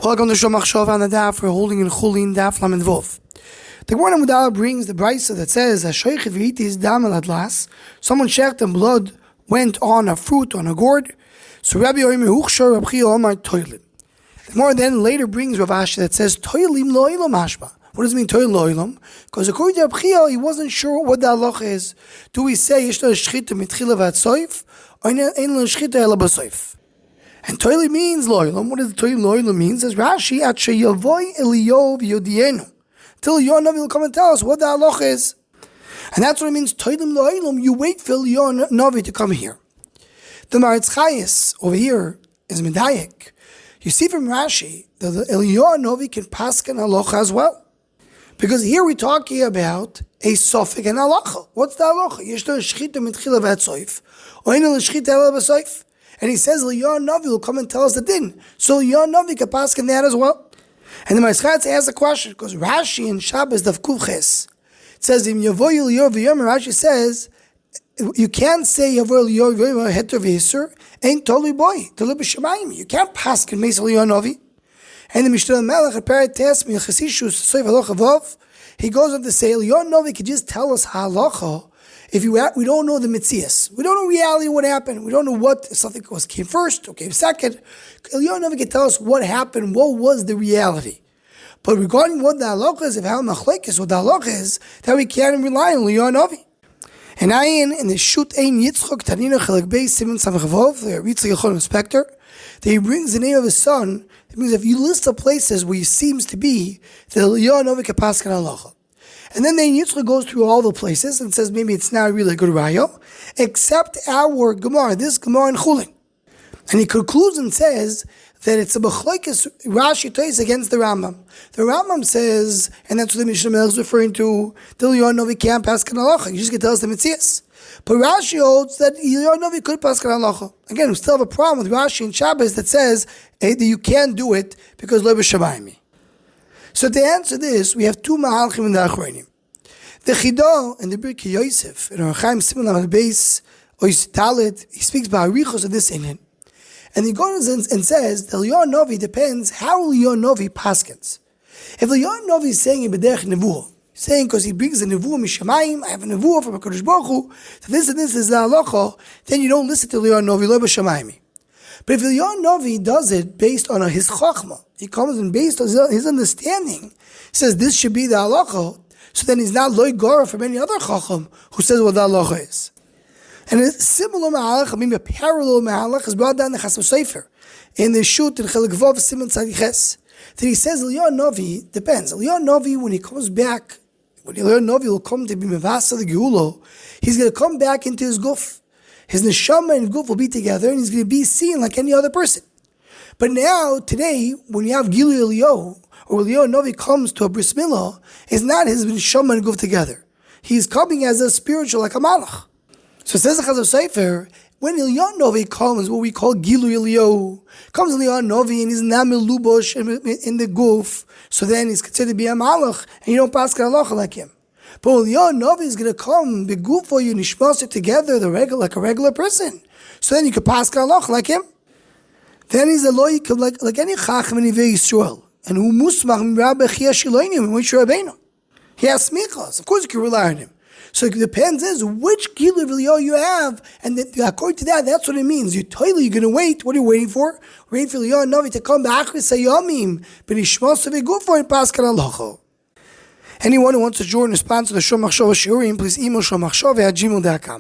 Welcome to Shom Machshava on the daf. We're holding in Chulin daf Lamed Vov. The Gemara Mudala brings the brisa that says, "Hashoichet v'yitis dam al adlas." Someone checked and blood went on a fruit on a gourd. So Rabbi Yoimer Huchshor Rabbi Chia Omar Toilim. The Gemara then later brings Rav Ashi that says Toilim lo ilam hashba. What does it mean Toilim lo ilam? Because according to Rabbi Chia, he wasn't sure what the halacha is. Do we say Yishlo shchita mitchila v'atsoif or ein lo shchita ela b'soif? And Toilim means lo'ilam. What does Toilim lo'ilam mean? Says Rashi, at sheyavoy Eliyahu v'yodienu. Till Hanavi will come and tell us what the halacha is. And that's what it means, Toilim lo'ilam. You wait for Hanavi to come here. The Maritz Chayes over here is medayek. You see from Rashi that the Eliyahu can pasken halacha as well. Because here we're talking about a sofik and halacha. What's the halacha? Yeshlo shchita mitchila v'atsoif. Or ein lo shchita ela b'soif. And he says, Eliyahu will come and tell us the din. So Eliyahu can pass in that as well. And the Ma'ischatz asks a question, because Rashi in Shabbos Daf Kuf Ches, it says, Im Yavoy Eliyahu v'yomer, Rashi says, you can't say Yavoy Eliyahu v'yomer heter v'yisur, ain't totally boy, totally b'shamayim. You can't pass in Meis Eliyahu. And the Mishnah Melech, a parat test, Milchasishus, Soif Halacha Vov, he goes on to say, Eliyahu can just tell us halacha. If we don't know the mitzias, we don't know reality what happened. We don't know what something came first or came second. Eliyahu can tell us what happened, what was the reality. But regarding what the halacha is, if how machlekes what the halacha is, that we can't rely on Eliyahu. And in the Shut Ein Yitzchok Tanina Chelek Beis Simon Samachavov, the Ritzli Yechon Inspector, that he brings the name of his son. It means if you list the places where he seems to be, that Eliyahu can pass on halacha. And then Yitzchak goes through all the places and says maybe it's not really a good raya, except our Gemara, this Gemara in Chulin. And he concludes and says that it's a b'chloikes Rashi Tois against the Rambam. The Rambam says, and that's what the Mishnah Melech is referring to, that Eliyahu can't pass halacha. You just can tell us the mitzias. But Rashi holds that Eliyahu could pass halacha. Again, we still have a problem with Rashi in Shabbos that says that you can't do it because lo b'shamayim. So to answer this, we have two mahalchim in the Achronim. The Chidah and the Birkei Yosef, in our Chaim Simon on the base, Ois Talit, he speaks by Arichos of this inyan. And he goes and says, the Eliyahu depends how Eliyahu paskens. If Eliyahu is saying in B'derech Nevuah, saying because he brings the Nevuah Mishamayim, I have a Nevuah from HaKadosh Baruch Hu, so this and this is the halacha, then you don't listen to Eliyahu lo b'shamayim. But if Eliyahu does it based on his chachma, he comes and based on his understanding, he says this should be the halacha, so then he's not loy gora from any other chacham who says what the halacha is. And a similar mahalach, I mean a parallel mahalach, is brought down in the Chasam Sofer, in the Shut in Chelek Vov Simon Tzadiches, that he says Eliyahu depends. Eliyahu, when he comes back, when Eliyahu will come to be mevasa the Geulah, he's going to come back into his guf. His neshama and guf will be together, and he's going to be seen like any other person. But now, today, when you have Gilu Eliyahu, or Eliyahu comes to a bris milah, it's not his neshama and guf together. He's coming as a spiritual, like a malach. So it says the Chazal Sefer, when Eliyahu comes, what we call Gilu Eliyahu, comes Eliyahu and he's not melubosh in the guf, so then he's considered to be a malach, and you don't pass halacha like him. But Eliyahu is going to come, the guf for you, nishmas together, like a regular person. So then you can pass halacha like him. Then he's a loyik like any chacham in Yivei Yisrael. And who musmach m'rabbe chia shiloinim and Moshe Rabbeinu. He has smichas. Of course you can rely on him. So it depends which gilu of Eliyahu you have, and according to that, that's what it means. You're going to wait. What are you waiting for? Waiting for Eliyahu to come back with sayamim, but nishmas to be good for it, pass halacha. Anyone who wants to join and sponsor the Shom Machshava Shiurim, please email shomachshava@gmail.com.